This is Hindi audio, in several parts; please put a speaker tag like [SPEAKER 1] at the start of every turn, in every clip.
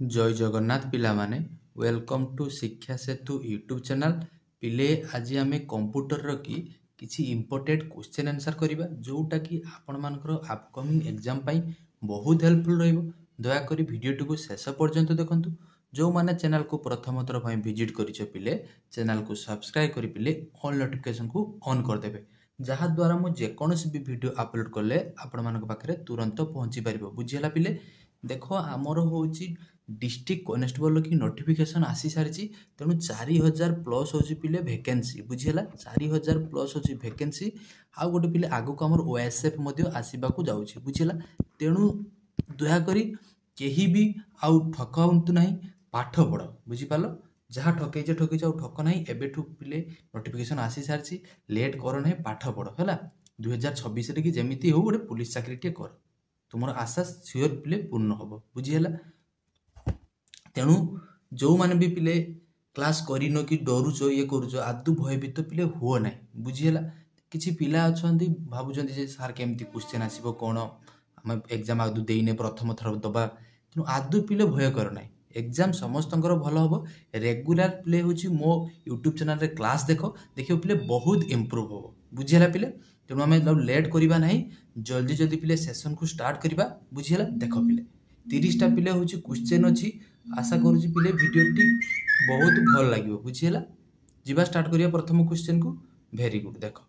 [SPEAKER 1] जय जगन्नाथ पिला माने वेलकम टू शिक्षा सेतु यूट्यूब चैनल पिले आज आम कंप्यूटर रो की किछि इंपोर्टेंट क्वेश्चन आंसर करिबा जोटा कि आपण मानकर अपकमिंग एग्जाम पाई बहुत हेल्पफुल रहइबो। दया करी वीडियो को शेष पर्यंत देखंतु। जो माने चैनल को प्रथम थर पई विजिट करिछो पिले चैनल को सब्सक्राइब करी पिले ऑल नोटिफिकेशन को ऑन कर देबे जहा द्वारा मु जे कोनोसी भी वीडियो अपलोड करले आपण मानक पाखरे तुरंत पहुंची परिबो। बुझियला पिले देखो आमर होची डिस्ट्रिक्ट कनेस्टेबल की नोटिफिकेशन आसी सारी तेणु 4000 प्लस हो पिले वैकेंसी बुझीला 4000 प्लस हो वैकेंसी आउ गोटे पिले आगु को आमर ओएसएफ आसवा जाऊँगी बुझीला तेणु दयाकोरी केही भी आउ ठकाउंतु नहीं पाठ पढ़ बुझीपाल जहाँ ठकईचे ठकईचे आउ ठक ना एवं पिले नोटिफिकेशन आसी सारी लेट कर ना पाठ पढ़ है 2026 कि जमी हो गोटे पुलिस चाकरी टे कर तुम आशा सियोर पिले पूर्ण हम बुझीला तेणु जो माने भी पिले क्लास करिनो कि डरुच ये करुच आदु भयभीत पिले हुओ ना बुझीला किछि पिला अछंती भाबुचंती जे सार केमती क्वेश्चन आसीबो कोन हम एग्जाम आदु देइने प्रथम थर दबा तेणु आदु पिले भय कर ना एग्जाम समस्तंकर भल हम रेगुलर पिले होची मो यूट्यूब चैनल रे क्लास देखो देखियो पिले बहुत इम्प्रूव हो बुझीला पिले तेणु आम लेट करिबा नहीं जल्दी जल्दी पिले सेशन को स्टार्ट करिबा बुझीला देखो पिले 30टा पिले होची क्वेश्चन अछि आशा करूची पिले वीडियोटी बहुत भल लगे बुझीला जीवा स्टार्ट करिया प्रथम क्वेश्चन को वेरी गुड देखो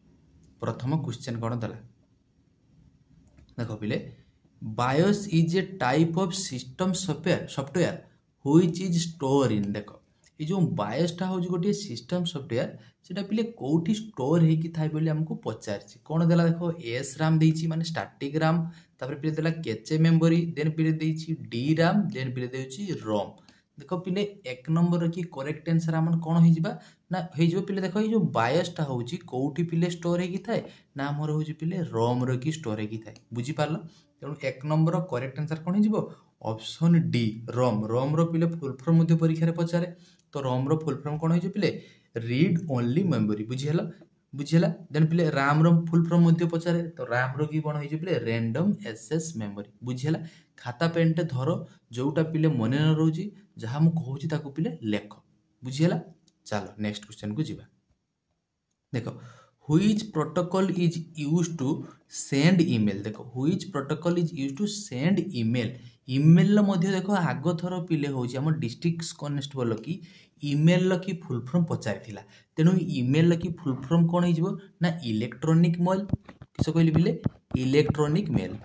[SPEAKER 1] प्रथम क्वेश्चन कौन दला देखो पिले BIOS is a type of system software which is store in देखो ये जो बायोसटा हूँ गोटे सिस्टम सॉफ्टवेयर सेटा पिले कोठी स्टोर होगी थाए बोली हमको पचार कौन देला देखो एस राम देछि माने स्टैटिक राम तापर पिले देला केचे मेमोरी देन पिले देछि डी राम देन पिले देछि रोम देखो पिले एक नंबर की करेक्ट आंसर हमन कौन हो जिबा ना हो जिबो पिले देखो ये जो बायोसटा होछि कोठी पिले स्टोर होगी थाए ना हमर होछि पिले रोम रो की स्टोर होगी थाए बुझी पारलो तेणु एक नंबर करेक्ट आंसर कौन हो जिबो ऑप्शन डी रोम रोम रो पिले फुल फॉर्म मध्ये परीक्षा रे पचारे तो रोम रो फुल फॉर्म कौन हो पिले रीड ओनली मेमोरी बुझीला देन पिले राम रो फुल फॉर्म मध्ये पचारे तो राम रो की कौन हो पिले रैंडम एक्सेस मेमोरी बुझीला खाता पेन टे धरो जोटा पिले मने न रहउची जहा मु कहउची ताको पिले लेख बुझीला चलो नेक्स्ट क्वेश्चन को जीवा देखो which protocol is used to send email देखो which protocol is used to send email email मध्य देखो आग थर पिले होची हम डिस्ट्रिक्ट कनेस्टेबल की ईमेल की फुल फॉर्म पचारिथिला तेणु ईमेल की फुल फॉर्म कौन हो ना इलेक्ट्रॉनिक मेल किस कहली पिले इलेक्ट्रॉनिक मेल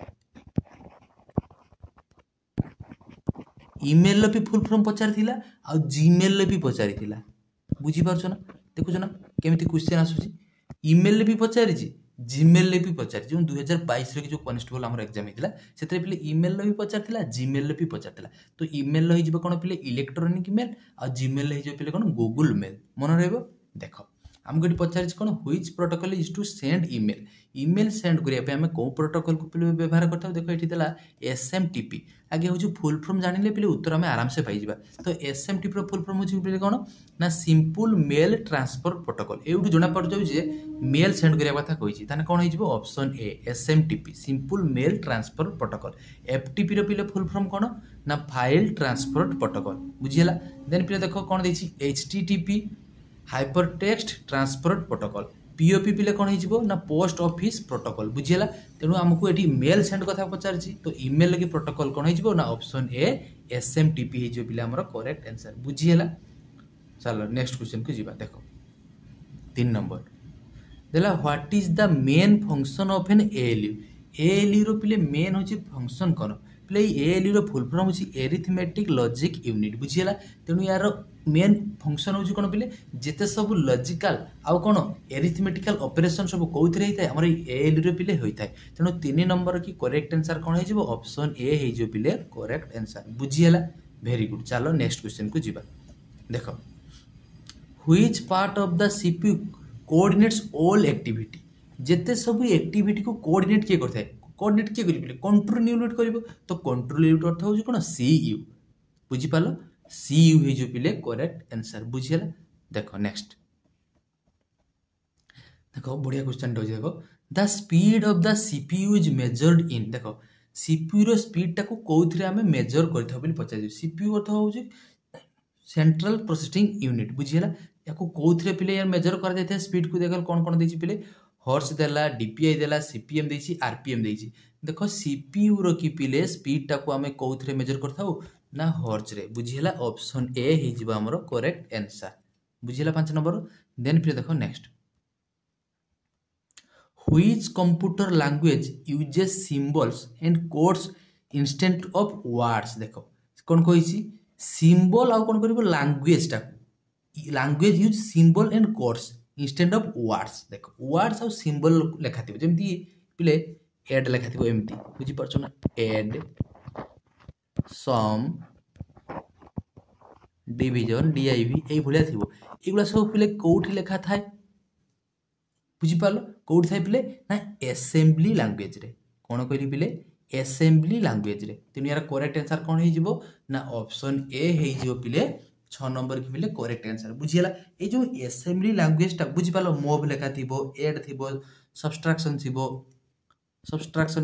[SPEAKER 1] ईमेल भी फुल फॉर्म पचारिथिला आ जीमेल भी पचारिथिला बुझी पारछो ना देखुछो ना केमिति क्वेश्चन आसुची ईमेल भी पचारिछि जीमेल भी पचार जो 2022 रे जो कनेस्टेबल हमर एग्जाम हेतिला सेतरे पिले ईमेल भी पचारथिला जीमेल भी पचारथिला तो ईमेल हो जिवो कोन पिले इलेक्ट्रॉनिक मेल आ जीमेल हो जिवो पिले कोन गूगल मेल मन रहबो देखो हम गडी पचारिछ कोन which protocol is to send email email send करिया पे हमें को प्रोटोकॉल को पिले व्यवहार करथाउ देखो एठी देला एसएमटीपी आगे हो फुल फॉर्म जानिले पिले उत्तर हमें आराम से पाई जिबा तो एसएमटीपी रो फुल फॉर्म हो पिले कोन ना सिंपल मेल ट्रांसफर प्रोटोकॉल एउठु जणा पड़ जाउ जे मेल सेंड करिया कथा कहिछि ताने कोन हो जिवो option A SMTP simple mail transfer protocol FTP रो पिले फुल फॉर्म कोन ना फाइल ट्रांसफर प्रोटोकॉल बुझियला देन पिले देखो कोन देछि HTTP hypertext transfer protocol POP पिले कौन हो ना पोस्ट ऑफिस प्रोटोकॉल बुझीला तेणु आमको ये मेल सेंड कथा पचार तो ईमेल की प्रोटोकॉल कौन हो ना ऑप्शन ए एसएमटीपी हो पिले हमर करेक्ट आंसर बुझीला चलो नेक्स्ट क्वेश्चन को जीवा देखो 3 नंबर देला what is the main function of an ALU रो पिले मेन होची फंक्शन कोन पिले एएलयू रो फुल फॉर्म होची एरिथमेटिक लॉजिक यूनिट बुझीला तेणु यार मेन फंक्शन होची कोन पिले जेते सब लॉजिकल आउ कोन एरिथमेटिकल ऑपरेशन सब कोउथरे हिताय हमर एएलयू रो पिले होइताय तेणु 3 नंबर की करेक्ट आंसर कोन हो ऑप्शन ए हे जो पिले करेक्ट आंसर बुझीला वेरी गुड चलो नेक्स्ट क्वेश्चन को जीवा देखो which part of the CPU coordinates all activity जेते सब एक्टिविटी को कोऑर्डिनेट किए करथाय कोऑर्डिनेट किए करि पिले कंट्रोल यूनिट करबो तो कंट्रोल यूनिट अर्थ हो कोन सीयू बुझी पालो सीयू हे जो पिले करेक्ट आंसर बुझियला देखो नेक्स्ट देखो बढ़िया क्वेश्चन देखो the speed of the CPU is measured in देखो सीपीयू रो स्पीड टाको कोउथरे आमे मेजर करथाउ बोली पचारि सीपीयू अर्थ होउची सेंट्रल प्रोसेसिंग यूनिट बुझिला याको कोउथरे पिले यार मेजर कर देथे स्पीड को देखल कोन देछि पिले हर्स देला डीपीआई देला सीपीएम देछि आरपीएम देछि देखो सीपीयू रो की पिले स्पीड टाको आमे कोउथरे मेजर करथाउ ना हर्स रे बुझिला ऑप्शन ए हे जिबा हमरो करेक्ट आंसर बुझिला 5 नंबर देन फिर देखो next Which computer language uses symbols and codes instead of words देखो कौन कही symbol आउ कौन करिवो language टा language use symbol and codes instead of words देखो words आउ symbol लेखा थिबो जेमति पिले add लेखा थिबो एमति बुझी परछो ना add sum division div एई भलिया थिबो एगुला सब पिले कोठी लेखा थाए बुझिपाल कौट थाए पिले ना असेंबली लैंग्वेज रे कौन कहली पिले असेंबली लैंग्वेज रे तेनु यार करेक्ट आंसर कौन हे जिवो ना ऑप्शन ए हे जिवो पिले 6 नंबर की पिले करेक्ट आंसर बुझिला ए जो असेंबली लैंग्वेज टा बुझिपाल मोव लेखा थिबो ऐड थिबो सब्सट्रैक्शन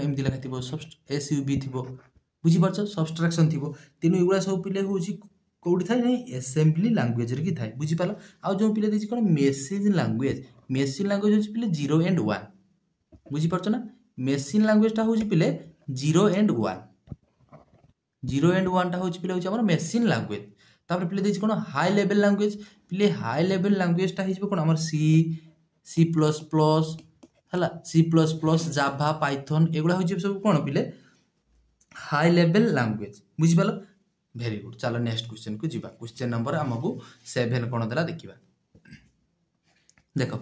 [SPEAKER 1] एमति लेखा थिबो एसयूवी थिबो बुझि परछो सब्सट्रैक्शन थिबो तेनु एगुला सब पिले होउची कौट थाए नहीं असेंबली लैंग्वेज रे की थाए बुझिपाल आ जो पिले देछि कोन मेसेज लैंग्वेज होची पिले 0 एंड 1 बुझी परछो ना मेसिन लैंग्वेज टा होची पिले 0 एंड 1 टा होची पिले होची हमर मेसिन लैंग्वेज तापर पिले देछि कोन हाई लेवल लैंग्वेज पिले हाई लेवल लैंग्वेज टा हिजबो कोन हमर सी प्लस प्लस हला C++ जावा पाइथन एगुला होची सब कोन पिले हाई लेवल लैंग्वेज बुझी पालो वेरी गुड चलो नेक्स्ट क्वेश्चन को जीवा क्वेश्चन नंबर हमकु 7 कोन देला देखिबा देखो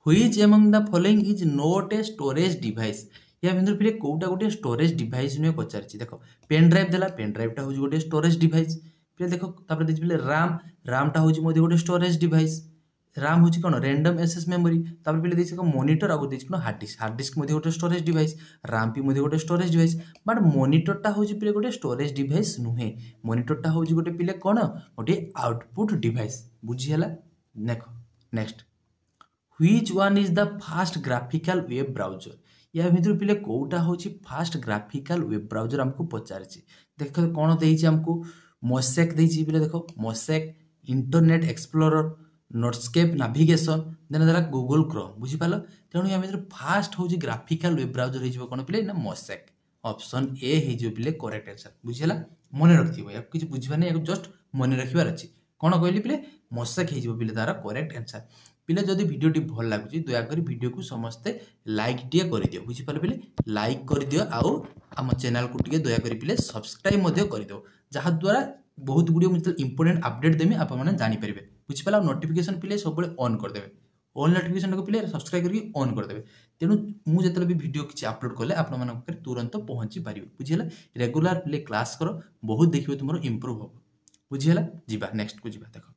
[SPEAKER 1] which among the following is not a storage device या भितर पिले कोउटा गोटे स्टोरेज डिवाइस नुए पचारछि देखो पेन ड्राइव देला पेन ड्राइव टा होची गोटे स्टोरेज डिवाइस पिले देखो तापर देछि पिले RAM टा होची मोदी गोटे स्टोरेज डिवाइस RAM होची कोन रैंडम एक्सेस मेमोरी तापर पिले देछि को मॉनिटर आगु देछि कोन हार्ड डिस्क मोदी गोटे storage device RAM P Modi गोटे स्टोरेज डिवाइस बट मॉनिटर टा होची पिले गोटे स्टोरेज डिवाइस नुहे मॉनिटर टा होची गोटे पिले कोन गोटे आउटपुट डिवाइस बुझी हला देखो next Which one is the fast graphical web browser या भितर पिले कोउटा होची फास्ट ग्राफिकल वेब ब्राउजर हमको पचारछि देखो कोन देछि हमको मोसेक देछि पिले देखो Mosaic Internet Explorer Netscape navigation then देला गूगल क्रोम बुझी पालो तेणु या भितर फास्ट होची ग्राफिकल वेब ब्राउजर हिजबो कोन पिले ना मोसेक ऑप्शन ए हिजो पिले करेक्ट आंसर बुझिला मने रखथिबो या किछ बुझिबा नै जस्ट मने रखिबार अछि कोन कहली पिले मोसेक हिजबो पिले तारा करेक्ट आंसर पिले जदि वीडियो टी भल लागुची दया करी वीडियो को समस्ते लाइक टिए करि दियो बुझि पाले पिले लाइक करि दियो आउ हम चैनल को टिके दया करी पिले सब्सक्राइब मध्ये करि दियो जहा द्वारा बहुत गुडियो मतलब इंपोर्टेंट अपडेट देमी आप माने जानि परिबे बुझि पाला नोटिफिकेशन पिले सब बळे ऑन कर देबे ऑन नोटिफिकेशन को पिले सब्सक्राइब करके ऑन कर देबे तेनु मु जतले भी वीडियो किछि अपलोड करले आप माने पाखरे तुरंत पहुंची परिबे बुझिला रेगुलर पिले क्लास करो बहुत देखिबे तुमरो इंप्रूव हो बुझिला जीबा नेक्स्ट को जीबा देखो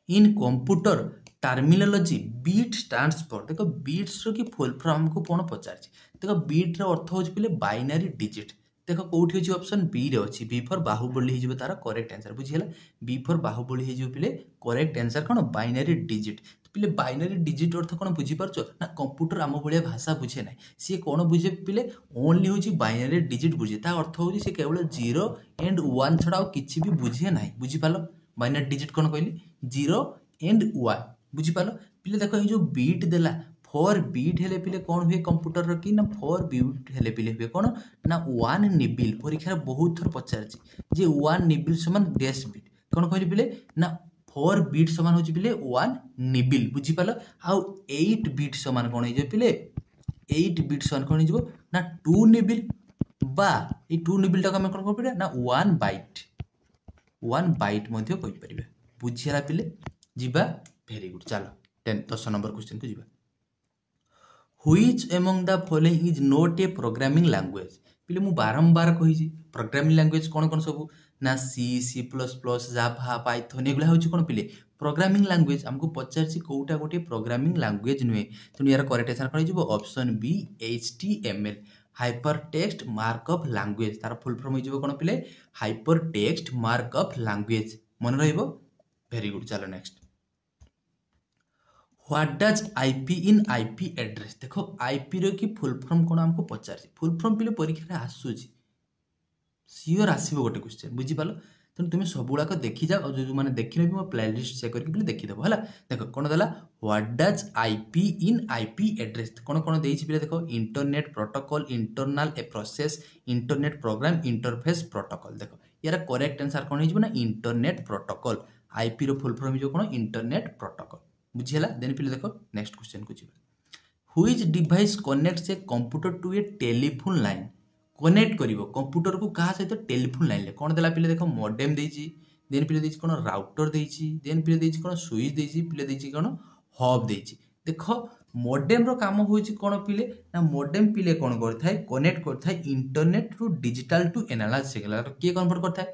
[SPEAKER 1] in computer terminology bit stands for देखो बीट्स रो की फुल फॉर्म को कोन पचारछि देखो बीट रो अर्थ होछि पिले बाइनरी डिजिट देखो कोठी होछि ऑप्शन बी रे अछि बी फॉर बाहुबली हिजबो तारा करेक्ट आंसर बुझिला बी फॉर बाहुबली हिजबो पिले करेक्ट आंसर कोन बाइनरी डिजिट पिले बाइनरी डिजिट अर्थ कोन बुझि परछो ना कंप्यूटर आम भलिया भाषा बुझे नै से कोन बुझे पिले ओनली होछि बाइनरी डिजिट बुझे ता अर्थ होछि से केवल 0 एंड 1 छडा किछि भी बुझे नै बुझि पालो बाइनरी डिजिट कोन कहली 0 एंड 1 बुझी पालो पिले देखो ये जो बीट देला 4 बीट हेले पिले कोन हुए कंप्यूटर रो की ना 4 बीट हेले पिले हुए कोन ना 1 निबिल परीक्षा बहुत थर पचारछि जे 1 निबिल समान डैश बीट कोन कहली पिले ना 4 बीट समान होछि पिले 1 निबिल बुझी पालो आ 8 बीट समान कोन हे जे पिले 8 बीट समान कोन हिजबो ना 2 निबिल बा ए 2 निबिल टा हम कोन कर पिले ना 1 बाइट मध्ये कहि परिबे बुझिला पिले जीवा वेरी गुड चलो 10 नंबर क्वेश्चन को जीवा which among the following is not a programming language पिले मु बारंबार कहि छी प्रोग्रामिंग लैंग्वेज कोन कोन सब ना C++ जावा पाइथन एगुला होची कोन पिले प्रोग्रामिंग लैंग्वेज हमको पचार छी कोउटा गोटे प्रोग्रामिंग लैंग्वेज नुए तनु यार करेक्ट आंसर कोन जीवो option B HTML hyper text markup language तार फुल फॉर्म हो कोन पिले हाइपर टेक्स्ट मार्कअप लैंग्वेज मन रहइबो वेरी गुड चलो next what does IP in IP address देखो आईपी रो की फुल फॉर्म कौन हमको पचार फुल फॉर्म पिले परीक्षा आसूची सियोर आसो गोटे क्वेश्चन बुझीपाल तेणु तुम सबुड़ाक देखी जाओ और जो मैंने देखी मो प्लेलिस्ट चेक करके देखीदेव है देख कौन देला what does IP in IP address कौन कौन देती पे देख internet protocol internal a process internet program interface protocol देख यार करेक्ट आंसर कौन हो इंटरनेट प्रोटोकॉल आईपी रो फुल फॉर्म हो कौन इंटरनेट प्रोटोकॉल बुझीला देन पे देख नेक्स्ट क्वेश्चन को जी which device connects a computer to a telephone line connect करिवो कंप्यूटर को कहा सहित टेलीफोन लाइन ले कौन देला पिले देखो मॉडेम देछि देन पिले देछि कोन राउटर देछि देन पिले देछि कोन स्विच देछि पिले देछि कोन हब देछि देखो मॉडेम रो काम होछि कोन पिले ना मॉडेम पिले कोन करथाय कनेक्ट करथाय internet to digital to analogue signal के कन्वर्ट करथाय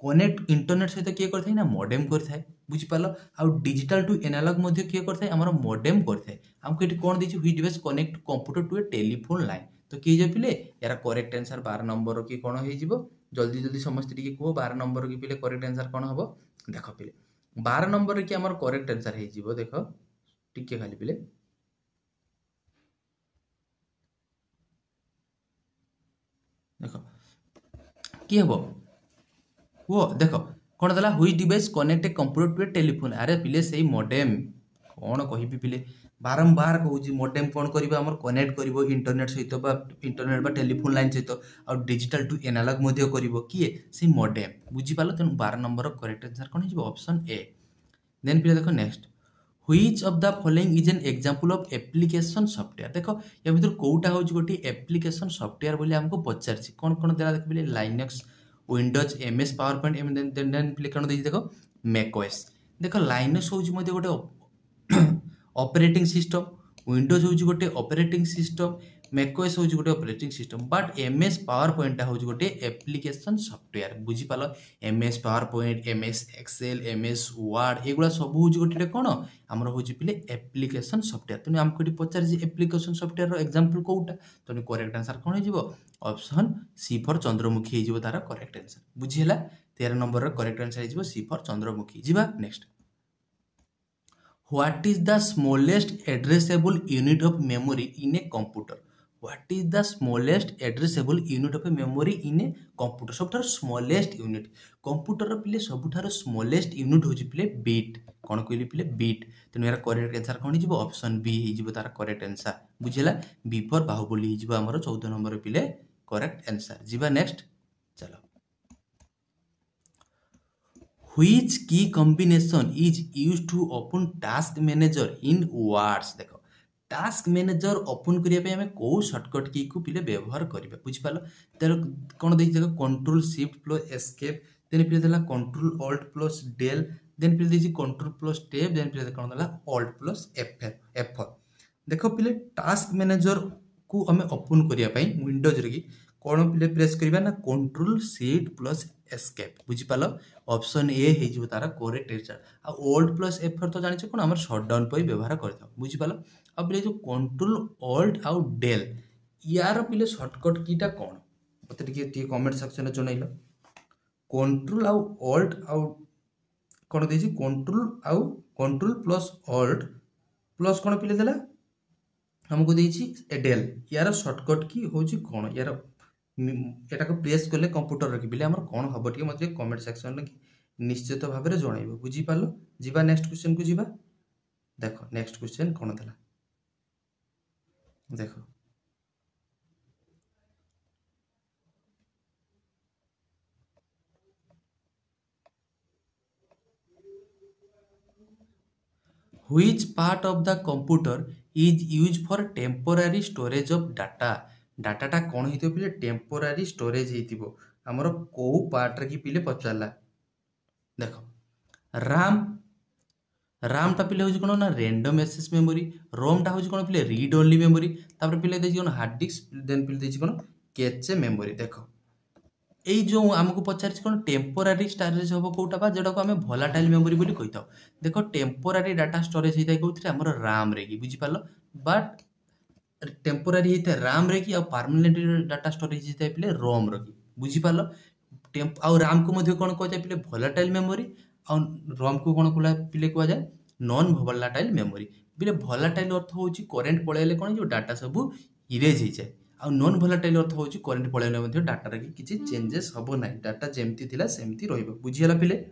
[SPEAKER 1] कनेक्ट इंटरनेट सहित किए करथाय ना मॉडेम करथाय बुझि पालो आ डिजिटल टू एनालॉग मध्ये किए करथाय हमर मॉडेम करथाय हमको एटी कोन देछि which device connect computer to a telephone line तो किए जे पिले यार करेक्ट आंसर 12 नंबर की कोन होई जिवो जल्दी जल्दी समस्त टिके को 12 नंबर की पिले करेक्ट आंसर कोन हबो देखो पिले 12 नंबर की हमर करेक्ट आंसर होई जिवो देखो टिके खाली पिले देखो की हबो वो देखो कौन देला which device connect a computer to a telephone अरे पिले सेही मॉडेम कौन कहिबी पिले बारंबार कहूँ मॉडेम कौन कर कनेक्ट कर इंटरनेट सहित इंटरनेट बा टेलीफोन लाइन सहित और डिजिटल टू एनालॉग कर किए से मॉडेम बुझीपाल तेणु 12 नंबर करेक्ट आंसर कौन हो ऑप्शन ए देन फिर देखो next which of the following is an example of application software देखो या भीतर कोटा हो गोटे एप्लिकेशन सॉफ्टवेयर बोली हमको पचार कौन कौन देला देख बोले Linux Windows MS PowerPoint then फिर कौन देछि देखो मैकओएस देखो लाइनक्स होउछि मध्ये गोटे ऑपरेटिंग सिस्टम विंडोज होउछि गोटे ऑपरेटिंग सिस्टम मैकओएस होउछि गोटे operating system but MS PowerPoint होउछि गोटे एप्लिकेशन सॉफ्टवेयर बुझी पालो MS PowerPoint MS Excel MS Word एगुला सब होउछि गोटे कोन हमर होउछि पिले एप्लिकेशन सॉफ्टवेयर तने हमको एटी पचार जे एप्लिकेशन सॉफ्टवेयर रो एग्जांपल कोउटा तने करेक्ट आंसर कोन हिजिवो ऑप्शन सी फॉर चंद्रमुखी हिजिवो तारा करेक्ट आंसर बुझी हला 13 नंबर रो करेक्ट आंसर हिजिवो सी फॉर चंद्रमुखी जिबा next What is the smallest addressable unit of memory in a computer? What is the smallest addressable unit of a memory in a computer? सबठार smallest unit computer रो पिले सबठार smallest unit होची पिले bit कोन कहली पिले bit तेनु यार करेक्ट आंसर कोन हिजिवो ऑप्शन बी हिजिवो तार करेक्ट आंसर बुझिला बी फॉर बाहुबली हिजिवो हमर 14 नंबर पिले करेक्ट आंसर जिबा नेक्स्ट चलो Which key combination is used to open task manager in words देखो टास्क मैनेजर ओपन करिया पे हमें को शॉर्टकट की को पिले व्यवहार करिबा बुझ पालो तर कोन देख देखो control shift plus escape then पिले देला control alt plus del then पिले देछि कंट्रोल प्लस टैब देन पिले कोन देला ऑल्ट प्लस F4 देखो पिले टास्क मैनेजर को हमें ओपन करिया पे विंडोज रे की कोन पिले प्रेस करिबा ना कंट्रोल शिफ्ट प्लस एस्केप बुझी पालो ऑप्शन ए हे जिवो तारा करेक्ट आंसर आ ऑल्ट प्लस F4 तो जानि छ कोन हमर शटडाउन पई व्यवहार करथाउ बुझी पालो अब ले जो कंट्रोल ऑल्ट आउ डेल यार पिले शॉर्टकट कीटा कोन मते टी कमेंट सेक्शन में जणाइलो कंट्रोल आउ ऑल्ट आउ कोन देछि कंट्रोल प्लस ऑल्ट प्लस कोन पिले देला हमको देछि डेल यार शॉर्टकट की होछि कोन यार एटा को प्रेस करले कंप्यूटर रखि बिले हमर कोन हबो टी मते कमेंट सेक्शन में निश्चित भाव में जणाइबो बुझी पालो जिबा नेक्स्ट क्वेश्चन को जिबा देखो नेक्स्ट क्वेश्चन कोन देला देखो Which part of the computer is used for temporary storage of data डाटाटा कौन होइतो पिले टेम्पोरारी स्टोरेज होइतिबो हमरो को पार्ट रे की पिले पचारला देखो राम टा पिले होजी कोन ना रैंडम एक्सेस मेमोरी रोम टा होजी कोन पिले रीड ओनली मेमोरी तापर पिले देछि कोन हार्ड डिस्क देन पिले देछि कोन कैचे मेमोरी देखो एई जो हमको पचारछि कोन टेम्पोरारी स्टोरेज होबो कोटा बा जेडा को हमें वोलेटाइल मेमोरी बोली कहिताओ देखो टेम्पोरारी डाटा स्टोरेज होइताय कोथरे हमरो राम रे की बुझी पालो बट टेम्पोरारी होता है राम रे की और परमानेंट डाटा स्टोरेज होता है पिले रोम रो की बुझी पालो टेम्प और राम को मध्ये कोन कहै पिले वोलेटाइल मेमोरी और रोम को कोन कोला पिले कहै जाय नॉन वोलेटाइल मेमोरी बिले भोलाटाइल अर्थ होची करेंट पळेले कोन जो डाटा सब इरेज हो जाए आ नॉन भोलाटाइल अर्थ होची करेंट पळेले मध्ये डाटा रे किछि चेंजेस हबो नै डाटा जेमति थिला सेमति रहइबो बुझियला पिले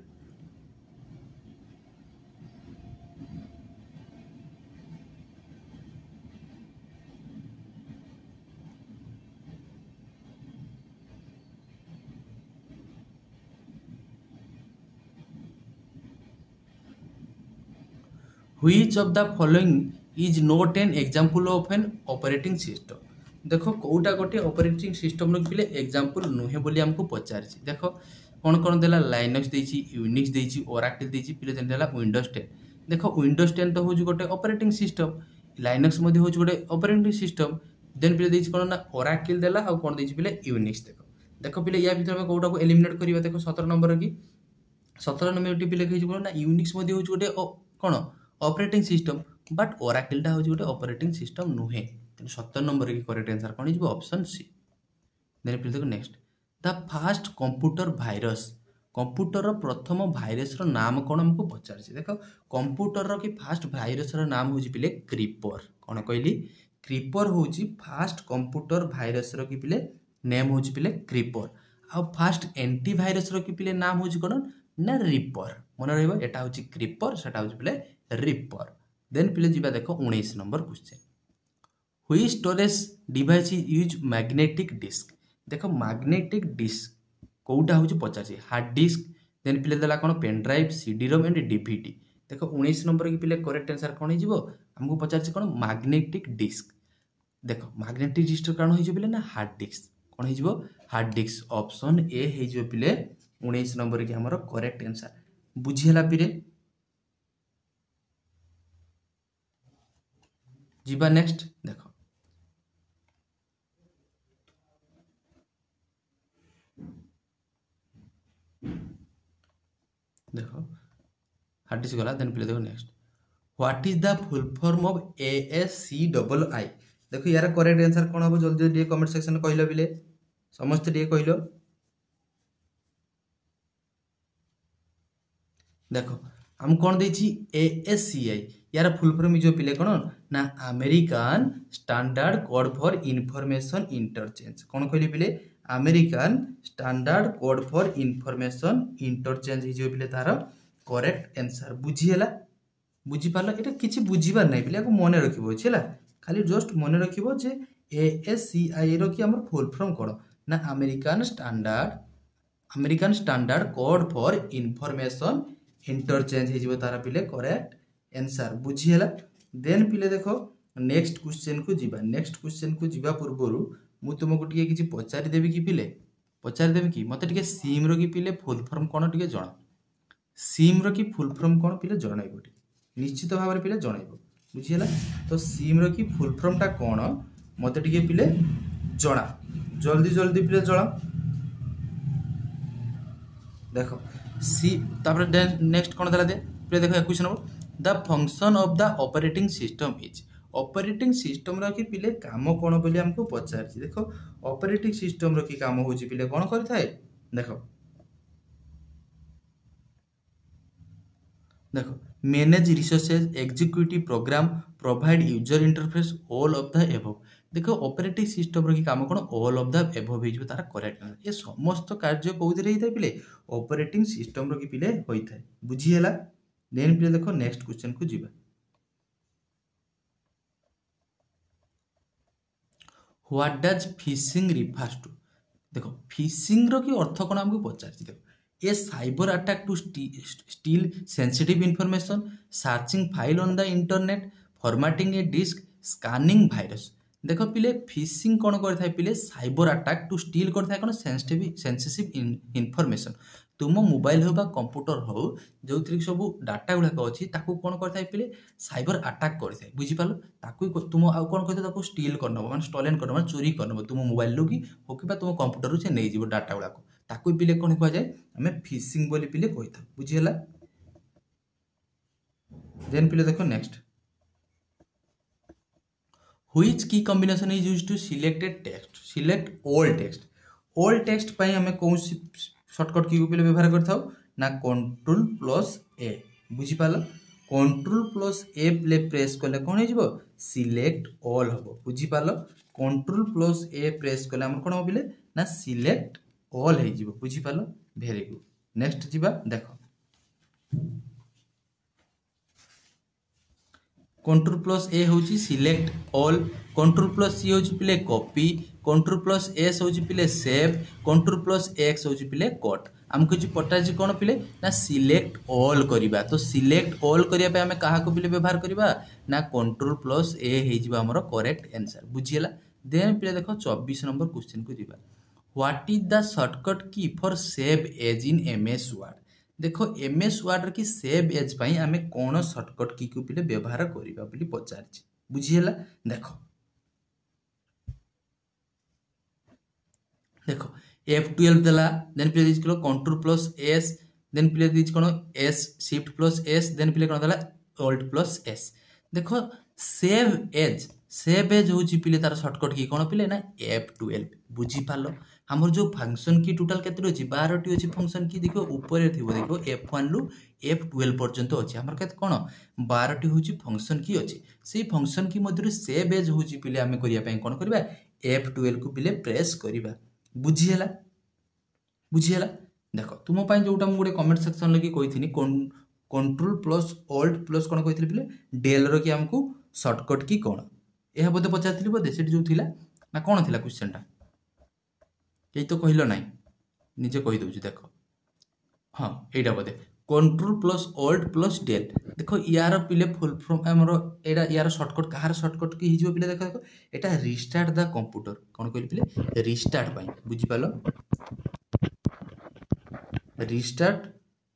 [SPEAKER 1] Which of the following is not an example of an operating system? देखो कोटा गोटे ऑपरेटिंग सिस्टम रो पिले एग्जांपल नुहे बोली हमको पचारछि देखो कोन कोन देला लाइनक्स देछि यूनिक्स देछि ओरेकल देछि पिले देला विंडोज 10 देखो विंडोज 10 तो होजु गोटे ऑपरेटिंग सिस्टम लाइनक्स मध्ये होजु गोटे ऑपरेटिंग सिस्टम देन पिले देछि कोन ना ओरेकल देला आ कोन देछि पिले यूनिक्स देखो देखो पिले या भीतर में कोटा को एलिमिनेट करिवा देखो 17 नंबर की 17 नंबर टी पिले कहि ना यूनिक्स मध्ये होजु गोटे कोन ऑपरेटिंग सिस्टम बट ओरेकल टा होजु गोटे ऑपरेटिंग सिस्टम नुहे 17 नंबर की करेक्ट आंसर कौन हो ऑप्शन सी देन फिर देखो next the fast computer virus computer प्रथम भाइरस रो नाम कौन हमको पचार देखो कंप्यूटर रो की फास्ट भाइरस रो नाम हो पिले क्रीपर कौन कहली क्रीपर हो फास्ट कंप्यूटर भाइरस रो की पिले नेम हो पिले क्रीपर आ फास्ट एंटीवायरस रो की पिले नाम हो कौन ना रिपर मन रहिबो एटा हो क्रीपर सेटा हो पिले रिपर देन पिले जिबा देखो 19 number question Which storage device is use magnetic disk देखो magnetic disk कोउटा होची पचासी हार्ड डिस्क देन पिले देला कोन pen drive CD ROM and DVD देखो 19 नंबर की पिले करेक्ट आंसर कोन हिजबो हमको पचारछि कोन मैग्नेटिक डिस्क देखो मैग्नेटिक डिस्क कारण हिजो पिले ना हार्ड डिस्क कोन हिजबो हार्ड डिस्क ऑप्शन ए हिजो पिले 19 नंबर की हमर करेक्ट आंसर बुझियला पिरे जिबा नेक्स्ट देखो देखो हार्ड डिस्क गला देन पिले देखो next what is the full form of ASCII देखो यार करेक्ट आंसर कोन हो जल्दी जल्दी कमेंट सेक्शन में कहलो बिले समस्त डी कहलो देखो हम कौन देछि ASCII यार फुल फॉर्म जो पिले कोन ना American standard code for information interchange कौन कहली पिले American standard code for information interchange हिजो पिले तार करेक्ट आंसर बुझियला बुझी पालो एटा किछि बुझिबार नै पिले को मने रखिबो छिला खाली जस्ट मने रखिबो जे ASCII रो की हमर फुल फॉर्म कोन ना American standard code for information interchange हिजो तार पिले करेक्ट आंसर बुझियला देन पिले देखो नेक्स्ट क्वेश्चन को जीवा नेक्स्ट क्वेश्चन को जीवा पूर्वरु मु तुमको टिके किछि पचारि देबी कि पिले पचारि देबी कि मते टिके सिम रो की पिले फुल फॉर्म कोन टिके जणा सिम रो की फुल फॉर्म कोन पिले जणाइबो निश्चित भाव रे पिले जणाइबो बुझियला तो सिम रो की फुल फॉर्म टा कोन मते टिके पिले जणा जल्दी जल्दी पिले जणा देखो सी तापर नेक्स्ट कोन दला दे पिले देखो question number the function of the operating system is operating system रो की पिले काम कोन बोली हमको पचारछि देखो ऑपरेटिंग सिस्टम रो की काम होछि पिले कोन करथाय देखो देखो manage resources executive program provide user interface all of the above देखो ऑपरेटिंग सिस्टम रो की काम कोन ऑल ऑफ द एबव हिजो तार करेक्ट ये समस्त कार्य कोउदि रही थाय पिले ऑपरेटिंग सिस्टम रो की पिले होई थाय बुझियला देन पिले देखो नेक्स्ट क्वेश्चन को जीवा what does phishing refers to देखो फिशिंग रो की अर्थ कोन हमको पचारछि देखो a cyber attack to steal sensitive information searching file on the internet formatting a disk scanning virus देखो पिले फिशिंग कोन करथाय पिले साइबर अटैक टू स्टील करथाय कोन सेंसिटिव इंफॉर्मेशन तुम मोबाइल हो बा कंप्यूटर हो जो सब डाटा गुड़ाक अच्छी कौन करता पिले साइबर अटैक करता बुझी पाल ताकू तुम आउ कौन कहते स्टील करनब माने स्टोलन करनब माने चोरी करनब तुम मोबाइल कि हो कि तुम कंप्यूटर से नहीं जीव डाटा गुड़ाक ताकू पिले कौन कह जाए आम फिशिंग बोली पिले कही था बुझीगला देन पिले देखो next which key combination is used to selected text select all text पाई हमें कौन शॉर्टकट की पिले व्यवहार करथाउ ना कंट्रोल प्लस ए बुझी पाल कंट्रोल प्लस ए प्रेस कले कौन हो सिलेक्ट ऑल हम बुझी पाल कंट्रोल प्लस ए प्रेस कले आम कौन हम पिले ना सिलेक्ट ऑल हो बुझी पाल भेरी गुड नेक्स्ट जीवा देख कंट्रोल प्लस ए हूँ सिलेक्ट ऑल कंट्रोल प्लस सी हूँ पिले कॉपी कंट्रोल प्लस एस हूँ पिले सेव कंट्रोल प्लस एक्स हूँ पिले कट आमको जी पटाजी कौन पिले ना सिलेक्ट ऑल करवा तो सिलेक्ट ऑल करने आम क्या पिले व्यवहार करवा ना कंट्रोल प्लस ए होमर करेक्ट आंसर बुझीगला देन पिले देख 24 नंबर क्वेश्चन को जीवा what is the shortcut key for save as in MS Word देख एमएस वर्ड की सेव एज पाई आमे कौन शॉर्टकट की को पिले व्यवहार करबा बोली पचारछि बुझीगला देख देख F12 देला देन पिले this control plus S then पिले दिस कोन S shift plus S then पिले कोन देला ऑल्ट प्लस एस देख सेव एज होची पिले तार शॉर्टकट की कोन पिले ना F12 बुझी पालो हमर जो फंक्शन की टोटल केते अछि 12 टी अछि फंक्शन की देखो ऊपर थिबो देखो F1 लु F12 पर्यंत अछि हमर केते कोन 12 टी होची फंक्शन की अछि सेही फंक्शन की मध्यरु सेव एज होची पिले हमें करिया पय कोन करबा F12 को पिले प्रेस करबा बुझीगला देख तुम जोटा मुझे कमेंट सेक्शन लगे कही कंट्रोल प्लस ऑल्ट प्लस कौन कही पिले डेल रो कि आमको शॉर्टकट की कौन यह बोधे पचार बोधे से जो थिला ना कौन थिला क्वेश्चन टा कहीं तो कहल ना निजे कही दउछि देख हाँ एटा बोधे control plus alt plus del देख यार पिले फुल फॉर्म हमर एटा यार शॉर्टकट कहार शॉर्टकट की हिजो पिले देख देख एटा रिस्टार्ट द कंप्यूटर कौन कहली पिले रिस्टार्ट पाई बुझी पालो रिस्टार्ट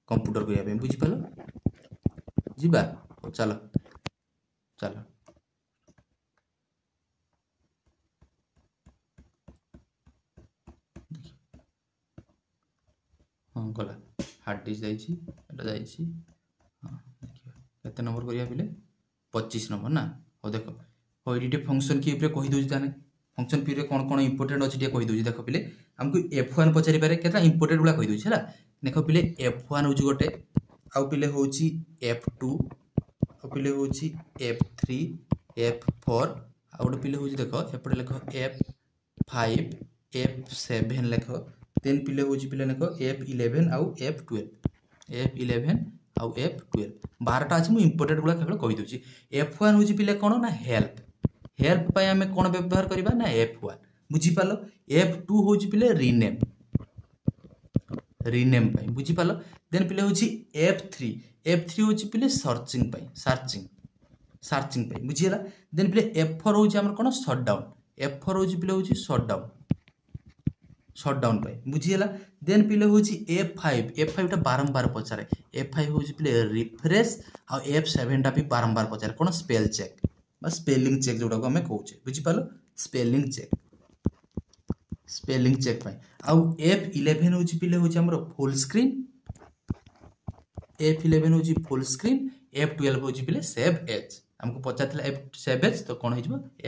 [SPEAKER 1] कंप्यूटर को बुझी पाल जीवा चलो चलो हाँ गला हार्ड डिस्क जाइए हाँ देखिए नंबर करिया पिले 25 नंबर ना हो देख हो ये फंक्शन की कही दूसरी ताने फंक्शन पी कौन कौन इंपोर्टेंट अच्छे कही दूसरी देख पिले हमको F1 पचारि पारे केतना इंपोर्टेंट गुला कही दूसरी है देख पिले F1 हूँ गोटे आउ पिले हूँ F2 आउ पिले हूँ F3 F4 आउ गोटे पिले हूँ देख एपटे लेख F5 F7 लेख देन पिले हूँ पिले लेख F11 आउ F12 आउ F12 12टा अच्छे मुझे इंपोर्टेंट गुला केवल कही दूसरी F1 हूँ पिले कौन ना हेल्प पाई आम कौन व्यवहार करवा ना F1 बुझीपाल F2 हूँ पिले रीनेम पाई बुझीपाल देन पिले हूँ F3 हूँ पिले सर्चिंग पाई बुझीगला देन पिले F4 हूँ आम कौन शटडाउन F4 हूँ पिले हूँ शटडाउन पाई बुझीगला देन पिले हूँ F5 टा बारंबार पचारे F5 हूँ पिले रिफ्रेश आ F7 टा भी बारंबार पचारे कौन स्पेल चेक स्पेलिंग चेक जोटा को आम कहे बुझीपाल स्पेलिंग चेक पाई आउ F11 हूँ पिले हूँ आमर फुल स्क्रीन F11 हूँ फुल स्क्रीन F12 हूँ पिले सेव एज हमको पचार सेव एज तो कौन हो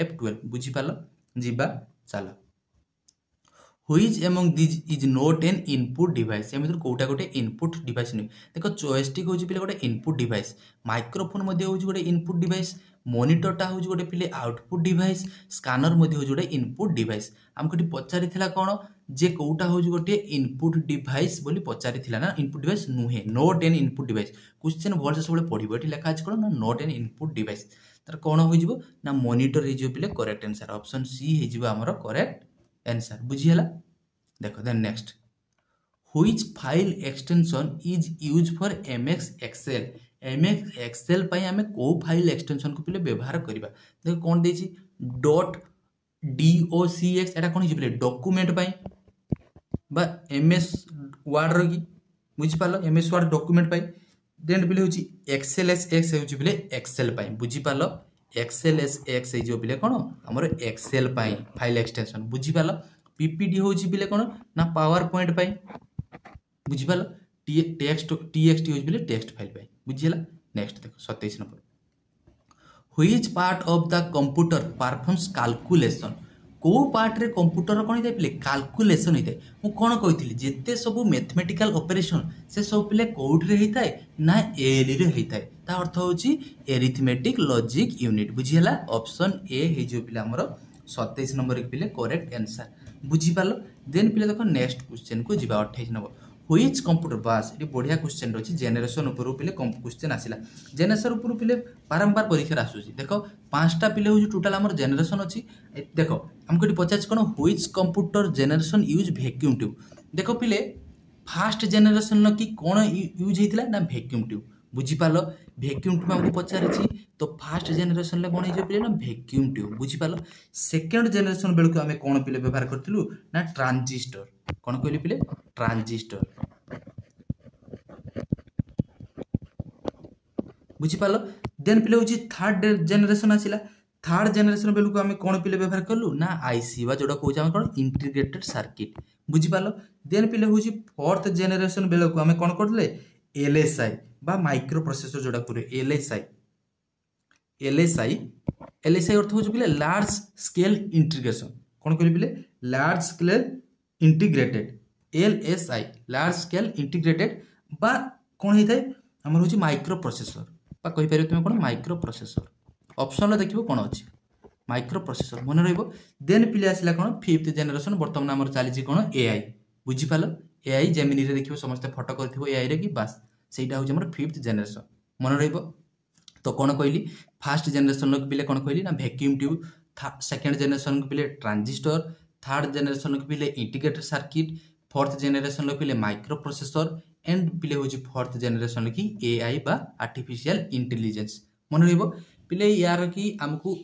[SPEAKER 1] F12 बुझीपाल जीवा चलो Which among these is not an input device एम कोटा गोटे इनपुट डिवाइस नुह देख जॉयस्टिक हूँ पिले गोटे इनपुट डिवाइस माइक्रोफोन हूँ गोटे इनपुट डिवाइस मॉनिटरटा हूँ गोटे पिले आउटपुट डिवाइस स्कानर हूँ गोटे इनपुट डिवाइस आमको पचारि कौन जे कोटा हूँ गोटे इनपुट डिवाइस बोली पचारि ना इनपुट डिवाइस नुहे not an input device question भल से सब पढ़ो ये लिखा है कौन ना नॉट एन इनपुट डिवाइस तार कौन हो ना मॉनिटर हो पिले करेक्ट आंसर ऑप्शन सी हो आमर करेक्ट आंसर बुझीगला देख then next which file extension is use for MS Excel पाई आमे को फाइल एक्सटेंशन को पिले व्यवहार करबा देख कोन देछि .docx एटा कोन हिजि पिले डॉक्यूमेंट पाई बा एमएस वर्ड रो की बुझि पालो एमएस वर्ड डॉक्यूमेंट पाई देन पिले होछि एक्सएलएसएक्स होछि पिले एक्सेल पाई बुझि पालो एक्सएलएसएक्स हिजि पिले कोन हमर एक्सेल पाई फाइल एक्सटेंशन बुझि पालो पीपीटी होछि पिले कोन ना पावर पॉइंट पाई बुझि पालो टीएक्सटी होछि पिले टेक्स्ट फाइल पाई बुझिला नेक्स्ट देखो 27 number which part of the computer performs calculation को पार्ट रे कंप्यूटर कौन होता है कैलकुलेशन होता है मु कौन कही जिते सब मैथमेटिकल ऑपरेशन से सब पिले कौटे होता है ना एएलई रे होता है ता अर्थ होची एरिथमेटिक लॉजिक यूनिट बुझीला ऑप्शन ए हे जो पिले हमर 27 नंबर के पिले करेक्ट आंसर बुझी पालो देन पिले देखो नेक्स्ट क्वेश्चन को जीवा 28 नंबर व्हिच कंप्यूटर बास ये बढ़िया क्वेश्चन रही जेनेरेशन ऊपर पिले क्वेश्चन आसिला जेनेरेशन ऊपर पिले बारंबार परीक्षा आसूसी देखो 5टा पिले हो टोटाल हमर जेनेरेशन अछि देखो हमको ये पचास कौन which computer generation use vacuum tube देखो पिले फास्ट जेनेरेशन कि कौन यूज होता ना वैक्यूम ट्यूब बुझीपाल वैक्यूम ट्यूब हमको पचारि तो फास्ट जेनेरेशन कौन हो पिले ना वैक्यूम ट्यूब बुझीपाल सेकेंड जेनेरेशन बेलू आम कौन पिले व्यवहार करूँ ना ट्रांजिस्टर कौन कहली पिले ट्रांजिस्टर बुझीपाल देन पिले हूँ थर्ड जेनेरेशन आसला थर्ड जेनेरेशन बेलू आम कौन पिले व्यवहार कलु ना आईसी बा जोटा कौन कौन इंटीग्रेटेड सर्किट बुझीपाल देन पिले हूँ फोर्थ जेनेरेशन बेलू आम कौन करले एलएसआई बा माइक्रो प्रोसेसर जोटा करे एलएसआई एलएसआई एलएसआई अर्थ हूँ पिले लार्ज स्केल इंटीग्रेशन कौन कहली पिले large scale integrated LSI large scale integrated बा कौन होता है आम हूँ माइक्रो प्रोसेसर बा कहि पारे तुम कौन माइक्रो प्रोसेसर ऑप्शन देखिबो कौन अच्छी माइक्रो प्रोसेसर मन रहिबो देन पिले आसला कौन फिफ्थ जेनेरेशन बर्तमान आमर चली कौन एआई बुझीपाल एआई जेमिनी रे देखिबो समस्त फोटो करथिबो एआई रे कि बास सेटा हूँ आमर फिफ्थ जेनेरेशन मन रहिबो तो कौन कहली फास्ट जेनेरेशन पिले कौन कहली ना वैक्यूम ट्यूब सेकेंड जेनेरेशन पिले ट्रांजिस्टर थर्ड जेनेरेशन पिले इंटीग्रेटेड सर्किट फोर्थ जेनेरेशन पिले माइक्रो प्रोसेसर एंड पिले हूँ फोर्थ जेनेरेशन की एआई बा आर्टिफिशियल इंटेलिजेंस मन रहिबो पिले यार कि आमको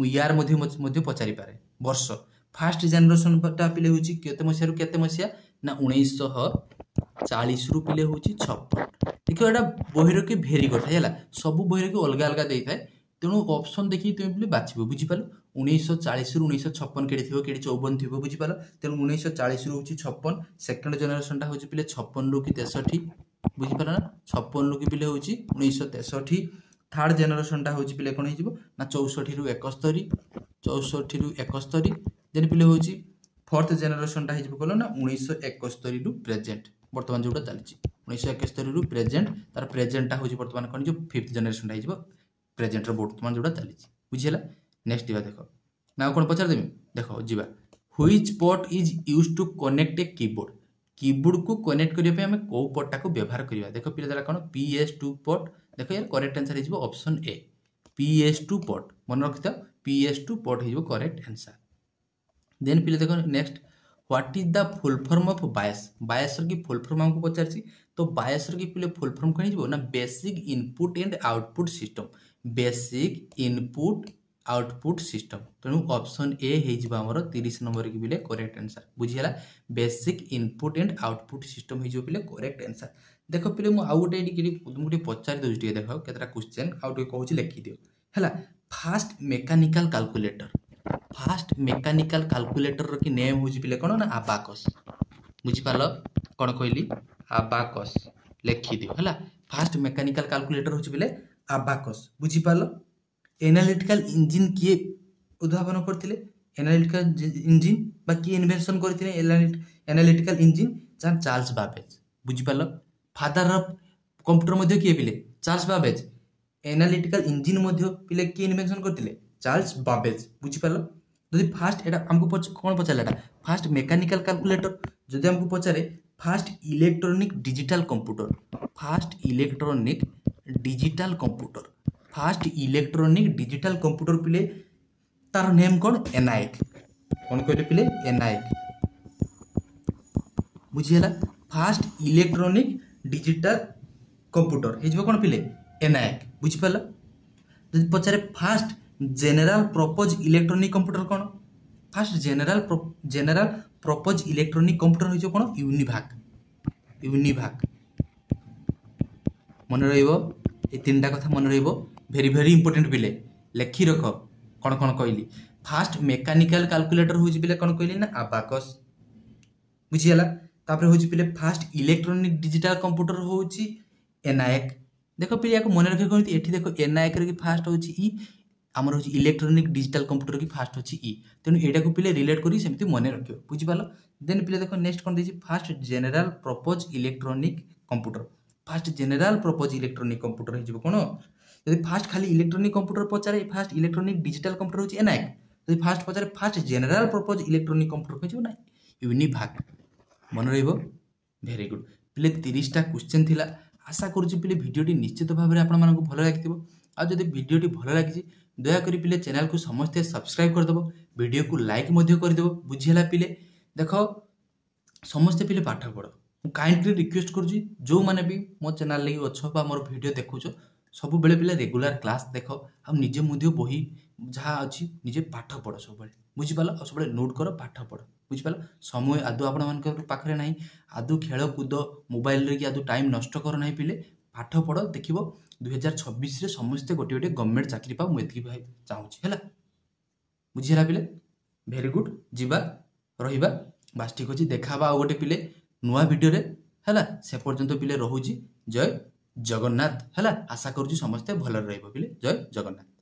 [SPEAKER 1] यार मध्य पचारि पारे वर्ष फास्ट जेनेरेशन पिले हूँ केते मसिया रु केते मसिया ना 1940 रु पिले हूँ 56 देखो एटा बहिर के भेरी कथा है सब बहिर के अलग अलग दे थाए तेणु ऑप्शन देखिए तुम पिले बाछिबो बुझीपाल 1940 रु 1956 केड़ी थिबो केड़ी 54 थिबो बुझीपाल तेणु 1940 रु 56 सेकंड जेनेरेशन टा होची पिले 56 रु कि 63 बुझीपाल ना 56 रु कि पिले होची 1963 थर्ड जेनेरेशन टा होची पिले कोन हिजिबो ना 64 रु 71 64 रु 71 देन पिले होची फोर्थ जेनेरेशन टा हिजिबो कोलो ना 1971 रु प्रेजेंट वर्तमान जोटा चलची 1971 रु प्रेजेंट तार प्रेजेंट टा होची वर्तमान कोन जो फिफ्थ जेनेरेशन टा हिजिबो प्रेजेंट रो वर्तमान जोटा चलची बुझिला नेक्स्ट दिबा देखो ना कोन पचार देबी देखो जीवा which port is used to connect a keyboard को कनेक्ट करिया पे हमें को पोर्ट टा को व्यवहार करिया देखो पिले दला कोन PS2 पोर्ट देखो यार करेक्ट आंसर हिजिबो ऑप्शन ए PS2 पोर्ट मन रखिता PS2 पोर्ट हिजिबो करेक्ट आंसर देन पिले देखो next what is the full form of BIOS बायसर की फुल फॉर्म हमको पचारछि तो बायसर की पिले फुल फॉर्म कौन हिजिबो ना basic input and output system basic input output system तेणु ऑप्शन ए हो आमर 30 नंबर की बिले करेक्ट आंसर बुझीला basic input and output system हो बिले करेक्ट आंसर देख पिले मु आउ गोटे तुमको पचारि दूसरी देख केतटा क्वेश्चन आउ कहूँ लिखि दियो है फास्ट मेकानिकल कैलकुलेटर की नेम हूँ पिले कौन ना आबाकस बुझीपाल कौन कहली आबाकस लिखि दियो है फास्ट मेकानिकल कैलकुलेटर हूँ पिले आबाकस बुझीपाल एनालिटिकल इंजिन किए उद्भावन करथिले एनालिटिकल इंजिन बा किए इन्वेंशन करथिले एनालिटिकल इंजिन चार्ल्स बाबेज बुझीपाल फादर ऑफ कंप्यूटर मध्ये किए पिले चार्ल्स बाबेज एनालिटिकल इंजिन मध्ये पिले किए इन्वेंशन करथिले चार्ल्स बाबेज बुझीपाल जदि फास्ट एटा हमको कोन पचारला एटा फास्ट मेकानिकल कैलकुलेटर जदि हमको पचारे first electronic digital computer first electronic digital computer पिले तार नेम कौन एनाइक कौन कहले पिले एनाइक बुझीला फास्ट इलेक्ट्रॉनिक डिजिटल कंप्यूटर हे कौन पिले एनाइक बुझीपाल जदि पचारे first general purpose electronic computer कौन first general purpose electronic computer हो कौन यूनिभाक मन रहिबो ये तीनटा कथा मन रहिबो भेरी भेरी इंपोर्टेंट पिले लेखि रख कौन कौन कहली फास्ट मेकानिकल कैलकुलेटर हूँ पिले कौन कहली ना आबाकस बुझीगला तापर हूँ पिले फास्ट इलेक्ट्रॉनिक डिजिटल कंप्यूटर हूँ एनायक देख पिले या मन रखे कहते ये देखो एनायक फास्ट हूँ आमर हूँ इलेक्ट्रोनिक डिजिटल कंप्यूटर की फास्ट अच्छी इ तेणु यहाँ को पिले रिलेट करी सेमती मन रख बुझिपाल देन पिले देख नेक्स्ट कौन देती first general purpose electronic computer first general purpose electronic computer हो कौन जब फास्ट खाली इलेक्ट्रोनिक कंप्यूटर पचारे फास्ट इलेक्ट्रोनिक डिजिटल कंप्यूटर हूँ एनआईक जब फास्ट पचारे first general purpose electronic computer हो ना यूनिभाग मन रेरी गुड पिले 30टा क्वेश्चन थिला आशा करुच्ची पिले भिडियोटी निश्चित भाव में आपण मानक भल लगी आज जब भिडियोटी भल लगी दयाकोरी पिले चैनल को समस्ते सब्सक्राइब करदेव वीडियो को लाइक करदेव बुझीला पिले देख समस्ते पिले पाठ पढ़ काइंडली रिक्वेस्ट करुच्ची जो मैंने भी मो चैनल लगी अच्छ मोर वीडियो देखुच सब बेले पिले रेगुलर क्लास देख आ निजे मुझे बही जहाँ अच्छी निजे पाठ पढ़ सब बुझिपाल और सब नोट कर पाठ पढ़ बुझिपाल समय आदौ आपण पाखे ना आदौ खेल कूद मोबाइल कि आदौ टाइम नष्ट कर ना पिले पाठ पढ़ देख 2026 समस्ते गोटे गोटे गवर्नमेंट चाकरी पाओ मुझे चाहूँगी है बुझीला पिले भेरी गुड जीवा रहिबा बास ठीक अच्छे देखा आउ गोटे पिले नुआ वीडियो है से पर्यंत पिले रोची जय जगन्नाथ है आशा करुँच समस्ते भल रही पिले जय जगन्नाथ।